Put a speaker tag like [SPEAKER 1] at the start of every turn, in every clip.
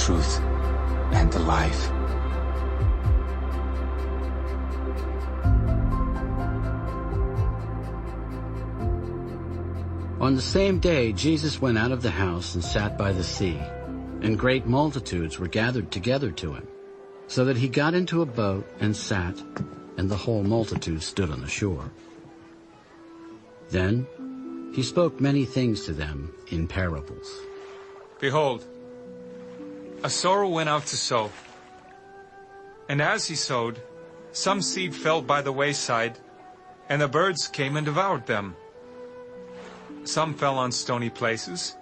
[SPEAKER 1] truth, and the life.
[SPEAKER 2] On the same day, Jesus went out of the house and sat by the sea, and great multitudes were gathered together to him, so that he got into a boat and sat, and the whole multitude stood on the shore. Then he spoke many things to them in parables.
[SPEAKER 3] Behold, a sower went out to sow. And as he sowed, some seed fell by the wayside, and the birds came and devoured them. Some fell on stony places,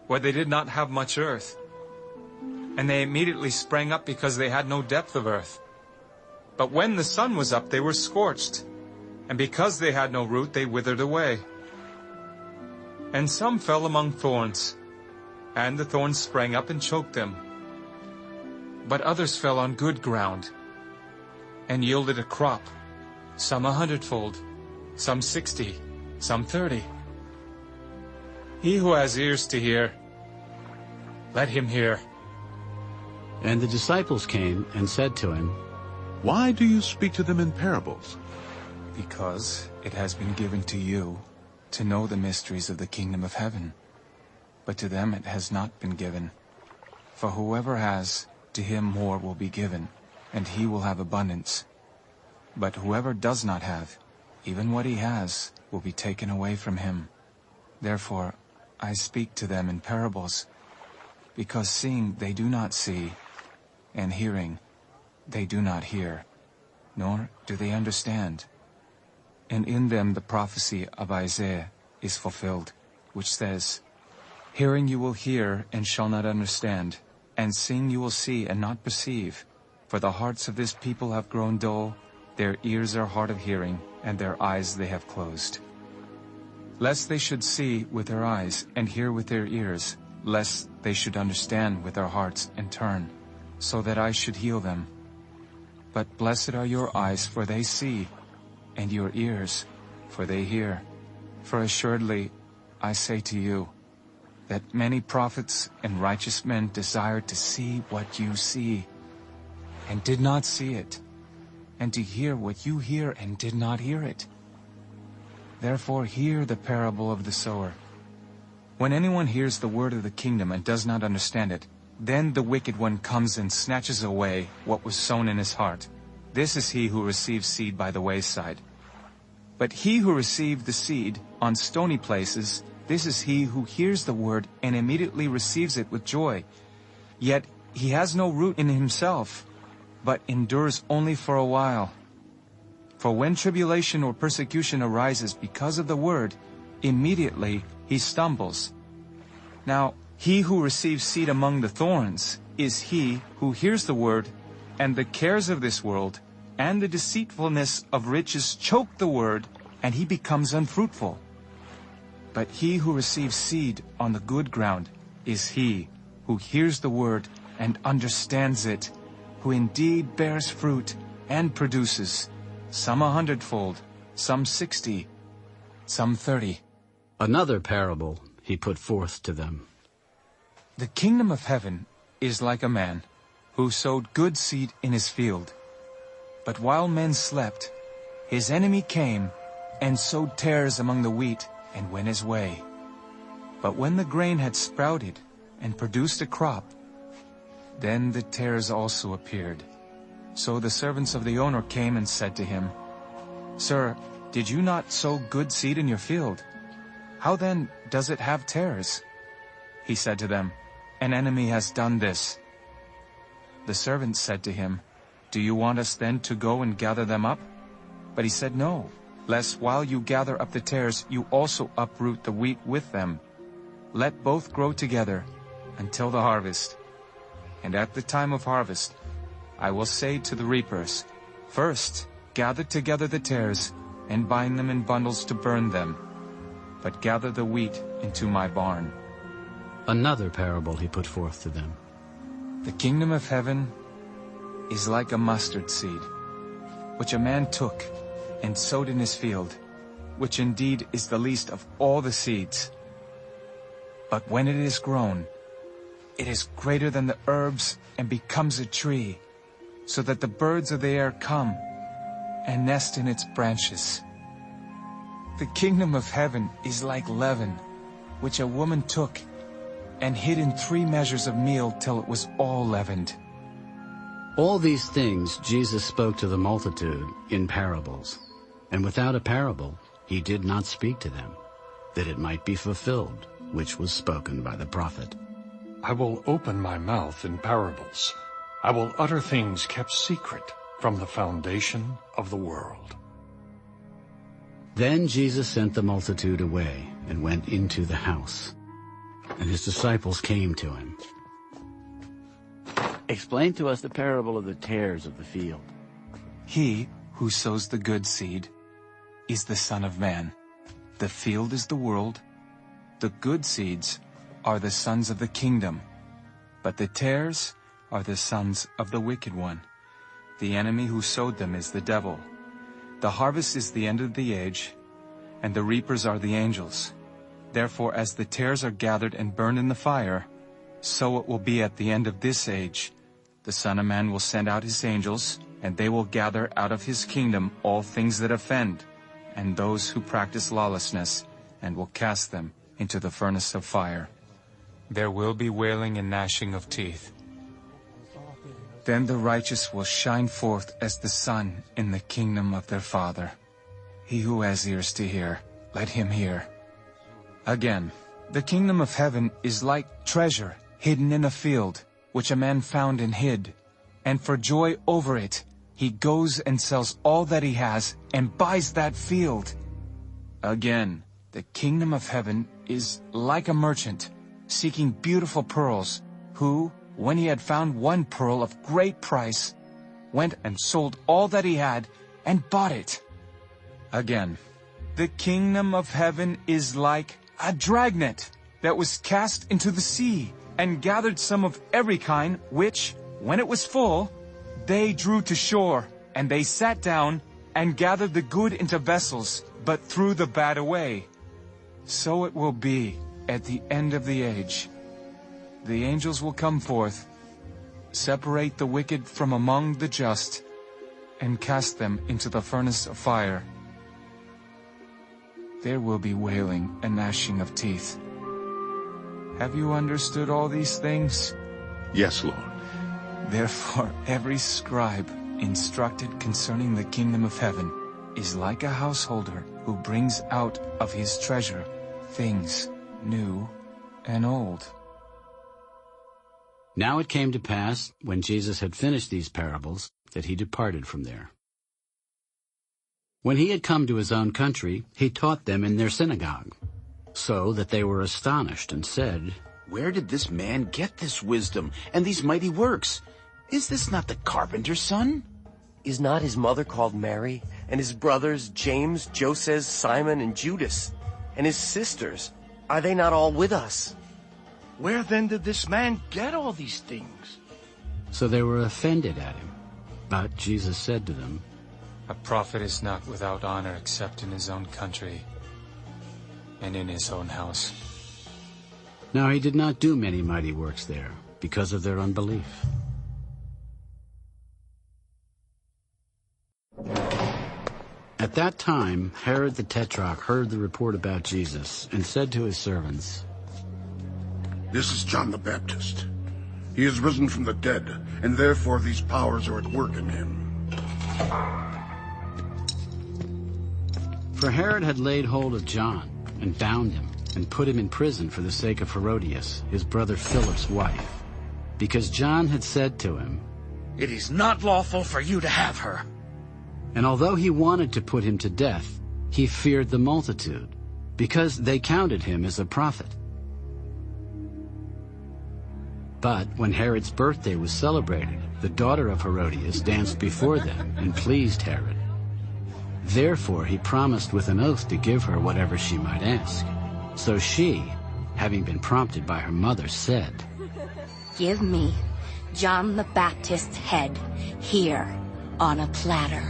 [SPEAKER 3] where they did not have much earth, and they immediately sprang up because they had no depth of earth. But when the sun was up, they were scorched, and because they had no root, they withered away. And some fell among thorns, and the thorns sprang up and choked them. But others fell on good ground, and yielded a crop, some 100-fold, some 60, some 30. He who has ears to hear, let him hear.
[SPEAKER 2] And the disciples came and said to him,
[SPEAKER 4] Why do you speak to them in parables?
[SPEAKER 1] Because it has been given to you to know the mysteries of the kingdom of heaven, but to them it has not been given. For whoever has, to him more will be given, and he will have abundance. But whoever does not have, even what he has, will be taken away from him. Therefore I speak to them in parables, because seeing they do not see, and hearing they do not hear, nor do they understand. And in them the prophecy of Isaiah is fulfilled, which says, Hearing you will hear and shall not understand, and seeing you will see and not perceive. For the hearts of this people have grown dull, their ears are hard of hearing, and their eyes they have closed. Lest they should see with their eyes and hear with their ears, lest they should understand with their hearts and turn, so that I should heal them. But blessed are your eyes, for they see, and your ears, for they hear. For assuredly I say to you, that many prophets and righteous men desired to see what you see, and did not see it, and to hear what you hear, and did not hear it. Therefore hear the parable of the sower. When anyone hears the word of the kingdom and does not understand it, then the wicked one comes and snatches away what was sown in his heart. This is he who receives seed by the wayside. But he who received the seed on stony places, this is he who hears the word and immediately receives it with joy. Yet he has no root in himself, but endures only for a while. For when tribulation or persecution arises because of the word, immediately he stumbles. Now he who receives seed among the thorns is he who hears the word, and the cares of this world and the deceitfulness of riches choke the word, and he becomes unfruitful. But he who receives seed on the good ground is he who hears the word and understands it, who indeed bears fruit and produces, some 100-fold, some 60, some 30.
[SPEAKER 2] Another parable he put forth to them.
[SPEAKER 1] The kingdom of heaven is like a man who sowed good seed in his field. But while men slept, his enemy came and sowed tares among the wheat and went his way. But when the grain had sprouted and produced a crop, then the tares also appeared. So the servants of the owner came and said to him, Sir, did you not sow good seed in your field? How then does it have tares? He said to them, An enemy has done this. The servants said to him, Do you want us then to go and gather them up? But he said, No, lest while you gather up the tares, you also uproot the wheat with them. Let both grow together until the harvest. And at the time of harvest, I will say to the reapers, First, gather together the tares, and bind them in bundles to burn them, but gather the wheat into my barn.
[SPEAKER 2] Another parable he put forth to them.
[SPEAKER 1] The kingdom of heaven is like a mustard seed, which a man took and sowed in his field, which indeed is the least of all the seeds. But when it is grown, it is greater than the herbs and becomes a tree, so that the birds of the air come and nest in its branches. The kingdom of heaven is like leaven, which a woman took and hid in 3 measures of meal till it was all leavened.
[SPEAKER 2] All these things Jesus spoke to the multitude in parables, and without a parable he did not speak to them, that it might be fulfilled, which was spoken by the prophet.
[SPEAKER 5] I will open my mouth in parables. I will utter things kept secret from the foundation of the world.
[SPEAKER 2] Then Jesus sent the multitude away and went into the house, and his disciples came to him.
[SPEAKER 6] Explain to us the parable of the tares of the field.
[SPEAKER 1] He who sows the good seed is the Son of Man. The field is the world. The good seeds are the sons of the kingdom, but the tares are the sons of the wicked one. The enemy who sowed them is the devil. The harvest is the end of the age, and the reapers are the angels. Therefore, as the tares are gathered and burned in the fire, so it will be at the end of this age. The Son of Man will send out his angels, and they will gather out of his kingdom all things that offend, and those who practice lawlessness, and will cast them into the furnace of fire.
[SPEAKER 3] There will be wailing and gnashing of teeth.
[SPEAKER 1] Then the righteous will shine forth as the sun in the kingdom of their Father. He who has ears to hear, let him hear. Again, the kingdom of heaven is like treasure hidden in a field, which a man found and hid. And for joy over it, he goes and sells all that he has and buys that field. Again, the kingdom of heaven is like a merchant seeking beautiful pearls, who, when he had found one pearl of great price, went and sold all that he had and bought it. Again, the kingdom of heaven is like a dragnet that was cast into the sea and gathered some of every kind, which, when it was full, they drew to shore, and they sat down and gathered the good into vessels, but threw the bad away. So it will be at the end of the age. The angels will come forth, separate the wicked from among the just, and cast them into the furnace of fire. There will be wailing and gnashing of teeth. Have you understood all these things?
[SPEAKER 4] Yes, Lord.
[SPEAKER 1] Therefore, every scribe instructed concerning the kingdom of heaven is like a householder who brings out of his treasure things new and old.
[SPEAKER 2] Now it came to pass, when Jesus had finished these parables, that he departed from there. When he had come to his own country, he taught them in their synagogue, so that they were astonished and said,
[SPEAKER 7] "Where did this man get this wisdom and these mighty works? Is this not the carpenter's son?
[SPEAKER 8] Is not his mother called Mary, and his brothers James, Joseph, Simon, and Judas? And his sisters, are they not all with us?
[SPEAKER 9] Where then did this man get all these things?"
[SPEAKER 2] So they were offended at him. But Jesus said to them,
[SPEAKER 3] A prophet is not without honor except in his own country and in his own house.
[SPEAKER 2] Now he did not do many mighty works there, because of their unbelief. At that time, Herod the Tetrarch heard the report about Jesus and said to his servants,
[SPEAKER 10] "This is John the Baptist. He is risen from the dead, and therefore these powers are at work in him."
[SPEAKER 2] For Herod had laid hold of John and bound him and put him in prison for the sake of Herodias, his brother Philip's wife, because John had said to him,
[SPEAKER 9] "It is not lawful for you to have her."
[SPEAKER 2] And although he wanted to put him to death, he feared the multitude, because they counted him as a prophet. But when Herod's birthday was celebrated, the daughter of Herodias danced before them and pleased Herod. Therefore he promised with an oath to give her whatever she might ask. So she, having been prompted by her mother, said,
[SPEAKER 11] "Give me John the Baptist's head here on a platter."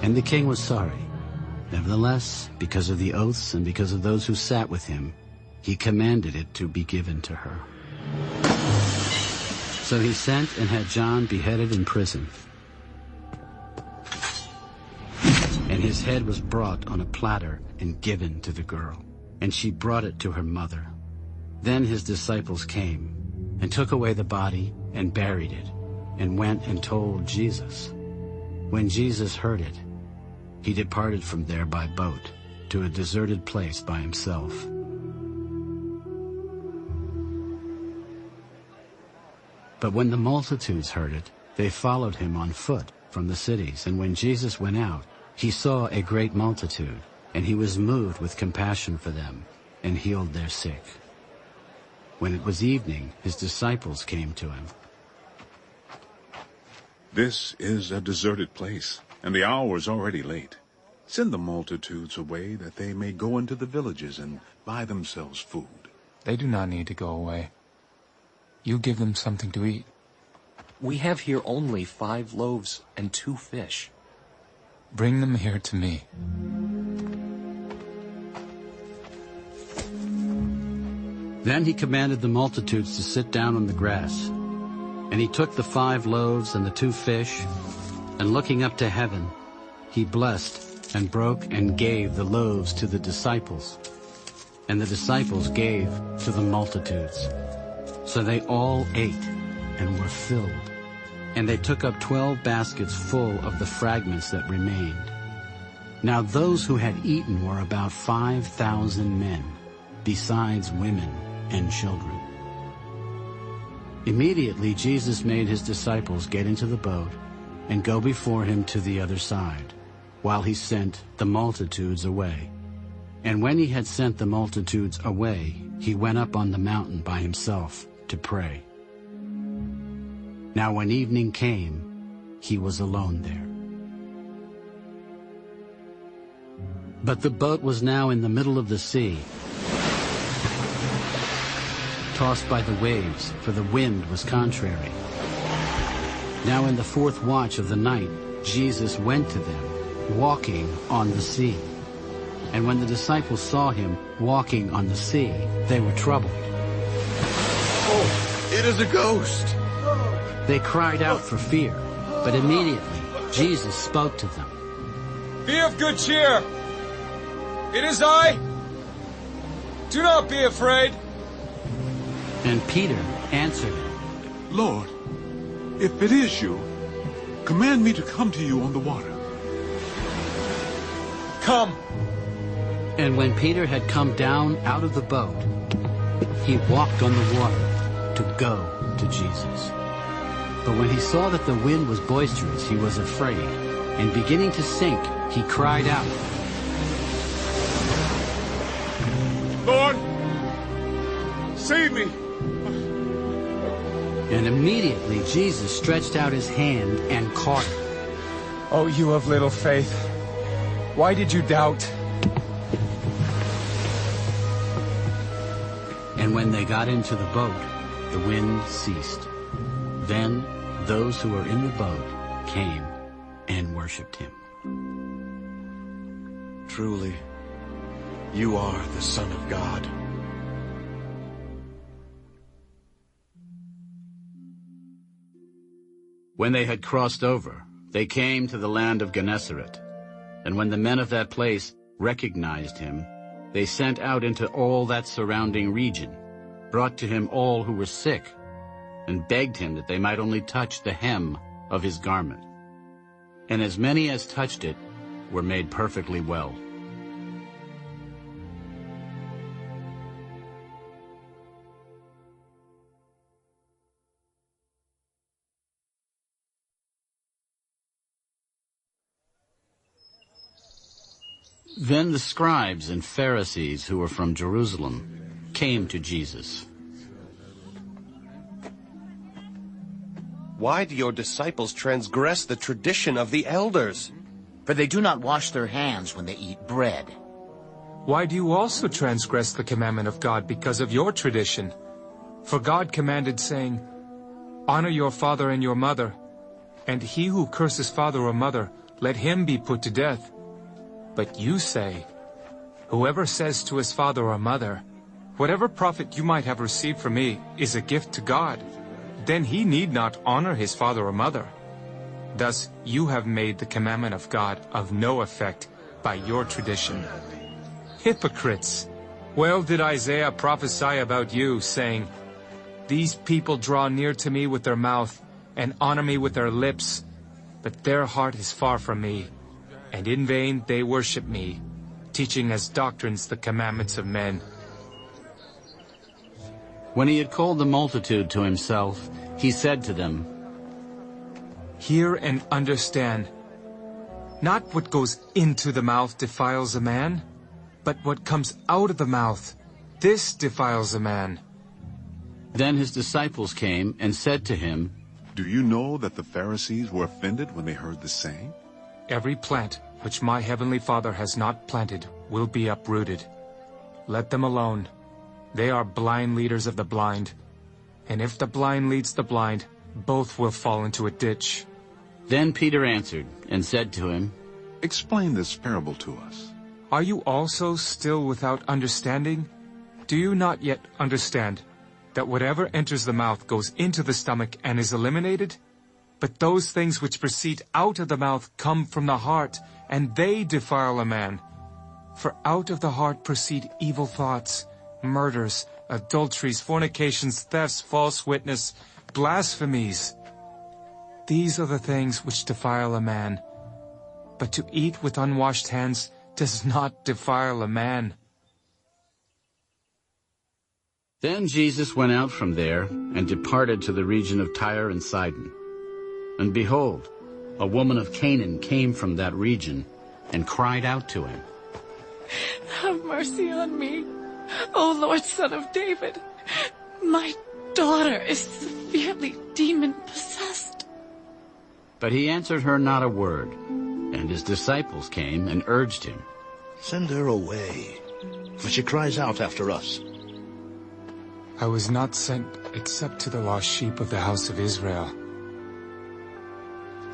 [SPEAKER 2] And the king was sorry. Nevertheless, because of the oaths and because of those who sat with him, he commanded it to be given to her. So he sent and had John beheaded in prison. And his head was brought on a platter and given to the girl, and she brought it to her mother. Then his disciples came and took away the body and buried it, and went and told Jesus. When Jesus heard it, he departed from there by boat to a deserted place by himself. But when the multitudes heard it, they followed him on foot from the cities. And when Jesus went out, he saw a great multitude, and he was moved with compassion for them, and healed their sick. When it was evening, his disciples came to him.
[SPEAKER 4] This is a deserted place, and the hour is already late. Send the multitudes away, that they may go into the villages and buy themselves food.
[SPEAKER 1] They do not need to go away. You give them something to eat.
[SPEAKER 12] We have here only 5 loaves and 2 fish.
[SPEAKER 1] Bring them here to me.
[SPEAKER 2] Then he commanded the multitudes to sit down on the grass. And he took the 5 loaves and the 2 fish, and looking up to heaven, he blessed and broke and gave the loaves to the disciples, and the disciples gave to the multitudes. So they all ate and were filled, and they took up 12 baskets full of the fragments that remained. Now those who had eaten were about 5,000 men, besides women and children. Immediately Jesus made his disciples get into the boat and go before him to the other side, while he sent the multitudes away. And when he had sent the multitudes away, he went up on the mountain by himself to pray. Now when evening came, he was alone there. But the boat was now in the middle of the sea, tossed by the waves, for the wind was contrary. Now in the 4th watch of the night, Jesus went to them, walking on the sea. And when the disciples saw him walking on the sea, they were troubled.
[SPEAKER 10] Oh, it is a ghost!
[SPEAKER 2] They cried out for fear, but immediately Jesus spoke to them.
[SPEAKER 3] Be of good cheer! It is I! Do not be afraid!
[SPEAKER 2] And Peter answered him,
[SPEAKER 4] Lord, if it is you, command me to come to you on the water.
[SPEAKER 3] Come!
[SPEAKER 2] And when Peter had come down out of the boat, he walked on the water to go to Jesus. But when he saw that the wind was boisterous, he was afraid, and beginning to sink, he cried out,
[SPEAKER 10] Lord, save me!
[SPEAKER 2] And immediately Jesus stretched out his hand and caught him.
[SPEAKER 3] Oh, you of little faith, why did you doubt?
[SPEAKER 2] And when they got into the boat, the wind ceased. Then those who were in the boat came and worshipped him.
[SPEAKER 8] Truly, you are the Son of God.
[SPEAKER 2] When they had crossed over, they came to the land of Gennesaret. And when the men of that place recognized him, they sent out into all that surrounding region, brought to him all who were sick, and begged him that they might only touch the hem of his garment. And as many as touched it were made perfectly well. Then the scribes and Pharisees who were from Jerusalem came to Jesus.
[SPEAKER 8] Why do your disciples transgress the tradition of the elders?
[SPEAKER 7] For they do not wash their hands when they eat bread.
[SPEAKER 3] Why do you also transgress the commandment of God because of your tradition? For God commanded, saying, Honor your father and your mother, and he who curses father or mother, let him be put to death. But you say, Whoever says to his father or mother, Whatever profit you might have received from me is a gift to God, then he need not honor his father or mother. Thus you have made the commandment of God of no effect by your tradition. Hypocrites! Well did Isaiah prophesy about you, saying, These people draw near to me with their mouth, and honor me with their lips, but their heart is far from me, and in vain they worship me, teaching as doctrines the commandments of men.
[SPEAKER 2] When he had called the multitude to himself, he said to them,
[SPEAKER 3] Hear and understand. Not what goes into the mouth defiles a man, but what comes out of the mouth, this defiles a man.
[SPEAKER 2] Then his disciples came and said to him,
[SPEAKER 4] Do you know that the Pharisees were offended when they heard this saying?
[SPEAKER 3] Every plant which my heavenly Father has not planted will be uprooted. Let them alone. They are blind leaders of the blind. And if the blind leads the blind, both will fall into a ditch.
[SPEAKER 2] Then Peter answered and said to him,
[SPEAKER 4] Explain this parable to us.
[SPEAKER 3] Are you also still without understanding? Do you not yet understand that whatever enters the mouth goes into the stomach and is eliminated? But those things which proceed out of the mouth come from the heart, and they defile a man. For out of the heart proceed evil thoughts, murders, adulteries, fornications, thefts, false witness, blasphemies. These are the things which defile a man. But to eat with unwashed hands does not defile a man.
[SPEAKER 2] Then Jesus went out from there and departed to the region of Tyre and Sidon. And behold, a woman of Canaan came from that region and cried out to him,
[SPEAKER 13] Have mercy on me, O Lord, Son of David. My daughter is severely demon-possessed.
[SPEAKER 2] But he answered her not a word, and his disciples came and urged him,
[SPEAKER 9] Send her away, for she cries out after us.
[SPEAKER 3] I was not sent except to the lost sheep of the house of Israel.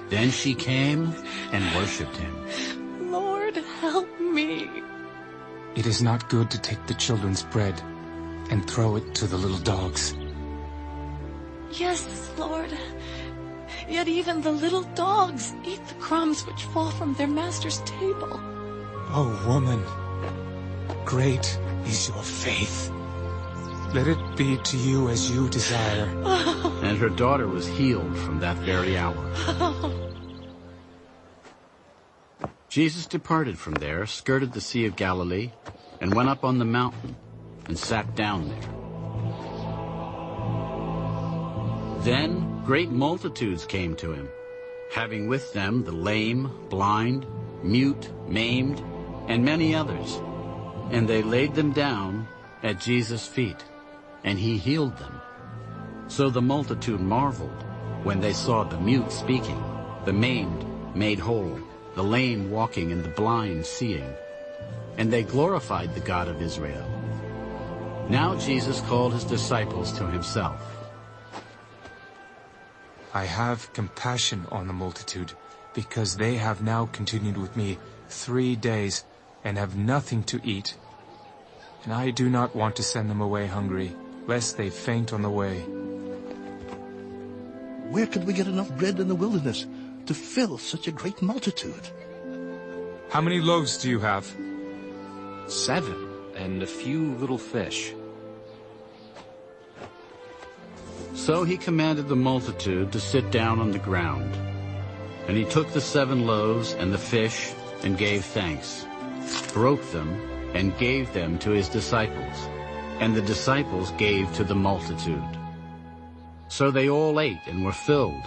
[SPEAKER 2] Then she came and worshipped him.
[SPEAKER 13] Lord, help me.
[SPEAKER 3] It is not good to take the children's bread and throw it to the little dogs.
[SPEAKER 13] Yes, Lord. Yet even the little dogs eat the crumbs which fall from their master's table.
[SPEAKER 3] Oh, woman, great is your faith. Let it be to you as you desire.
[SPEAKER 2] And her daughter was healed from that very hour. Jesus departed from there, skirted the Sea of Galilee, and went up on the mountain and sat down there. Then great multitudes came to him, having with them the lame, blind, mute, maimed, and many others. And they laid them down at Jesus' feet, and he healed them. So the multitude marveled when they saw the mute speaking, the maimed made whole, the lame walking, and the blind seeing. And they glorified the God of Israel. Now Jesus called his disciples to himself.
[SPEAKER 3] I have compassion on the multitude, because they have now continued with me 3 days, and have nothing to eat. And I do not want to send them away hungry, lest they faint on the way.
[SPEAKER 9] Where could we get enough bread in the wilderness to fill such a great multitude?
[SPEAKER 3] How many loaves do you have?
[SPEAKER 12] 7, and a few little fish.
[SPEAKER 2] So he commanded the multitude to sit down on the ground. And he took the 7 loaves and the fish and gave thanks, broke them, and gave them to his disciples. And the disciples gave to the multitude. So they all ate and were filled.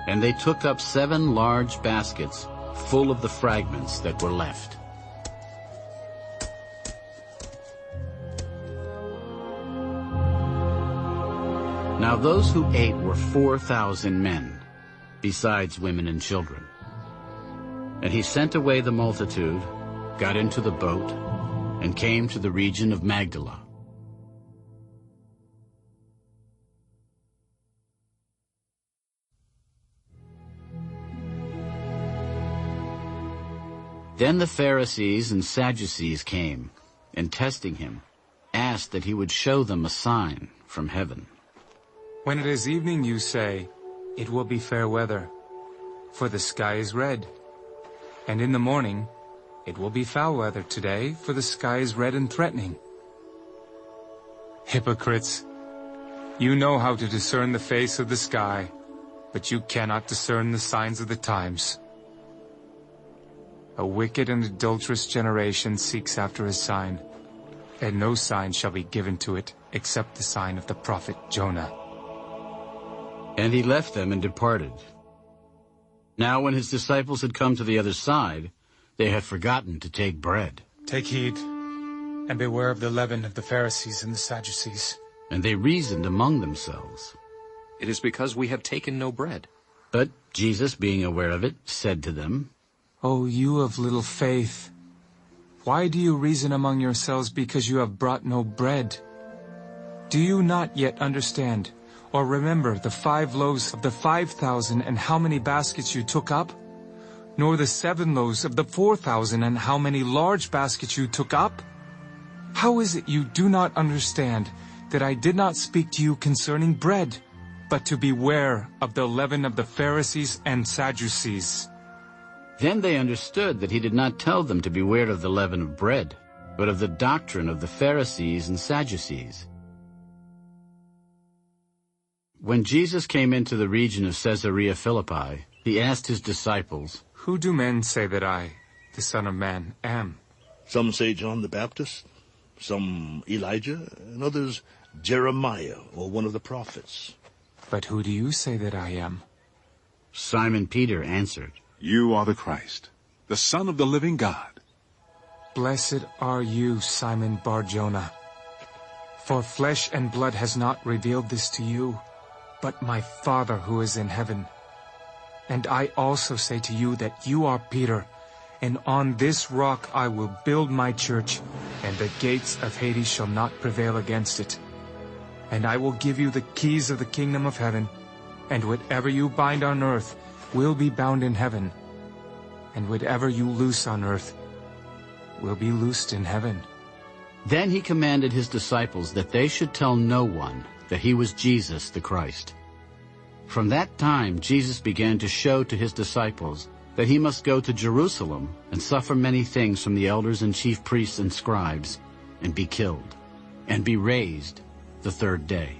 [SPEAKER 2] And they took up 7 large baskets full of the fragments that were left. Now those who ate were 4,000 men, besides women and children. And he sent away the multitude, got into the boat, and came to the region of Magdala. Then the Pharisees and Sadducees came, and testing him, asked that he would show them a sign from heaven.
[SPEAKER 3] When it is evening, you say, "It will be fair weather, for the sky is red." And in the morning, "It will be foul weather today, for the sky is red and threatening." Hypocrites! You know how to discern the face of the sky, but you cannot discern the signs of the times. A wicked and adulterous generation seeks after a sign, and no sign shall be given to it except the sign of the prophet Jonah.
[SPEAKER 2] And he left them and departed. Now when his disciples had come to the other side, they had forgotten to take bread.
[SPEAKER 3] Take heed, and beware of the leaven of the Pharisees and the Sadducees.
[SPEAKER 2] And they reasoned among themselves.
[SPEAKER 12] It is because we have taken no bread.
[SPEAKER 2] But Jesus, being aware of it, said to them,
[SPEAKER 3] O you of little faith, why do you reason among yourselves because you have brought no bread? Do you not yet understand, or remember the 5 loaves of the 5,000 and how many baskets you took up? Nor the 7 loaves of the 4,000 and how many large baskets you took up? How is it you do not understand that I did not speak to you concerning bread, but to beware of the leaven of the Pharisees and Sadducees?
[SPEAKER 2] Then they understood that he did not tell them to beware of the leaven of bread, but of the doctrine of the Pharisees and Sadducees. When Jesus came into the region of Caesarea Philippi, he asked his disciples,
[SPEAKER 3] Who do men say that I, the Son of Man, am?
[SPEAKER 9] Some say John the Baptist, some Elijah, and others Jeremiah or one of the prophets.
[SPEAKER 3] But who do you say that I am?
[SPEAKER 2] Simon Peter answered,
[SPEAKER 4] You are the Christ, the Son of the living God.
[SPEAKER 3] Blessed are you, Simon Bar-Jonah, for flesh and blood has not revealed this to you, but my Father who is in heaven. And I also say to you that you are Peter, and on this rock I will build my church, and the gates of Hades shall not prevail against it. And I will give you the keys of the kingdom of heaven, and whatever you bind on earth will be bound in heaven, and whatever you loose on earth will be loosed in heaven.
[SPEAKER 2] Then he commanded his disciples that they should tell no one that he was Jesus the Christ. From that time Jesus began to show to his disciples that he must go to Jerusalem and suffer many things from the elders and chief priests and scribes, and be killed, and be raised the 3rd day.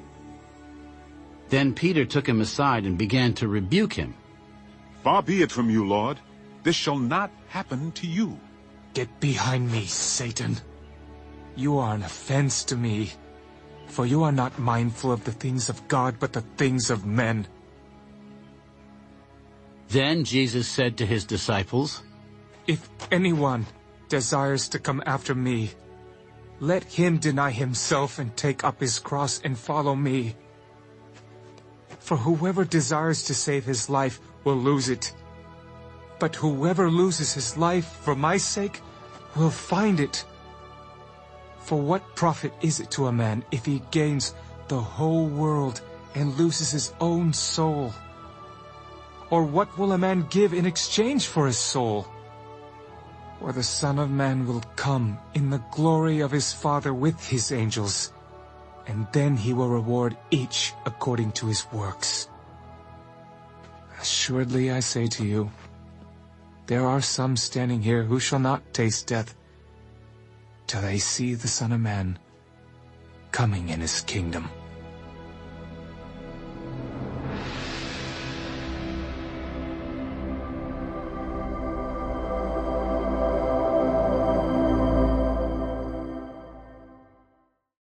[SPEAKER 2] Then Peter took him aside and began to rebuke him.
[SPEAKER 4] Far be it from you, Lord. This shall not happen to you.
[SPEAKER 3] Get behind me, Satan. You are an offense to me, for you are not mindful of the things of God, but the things of men.
[SPEAKER 2] Then Jesus said to his disciples,
[SPEAKER 3] If anyone desires to come after me, let him deny himself and take up his cross and follow me. For whoever desires to save his life will lose it. But whoever loses his life for my sake will find it. For what profit is it to a man if he gains the whole world and loses his own soul? Or what will a man give in exchange for his soul? For the Son of Man will come in the glory of his Father with his angels, and then he will reward each according to his works. Assuredly I say to you, there are some standing here who shall not taste death till they see the Son of Man coming in his kingdom.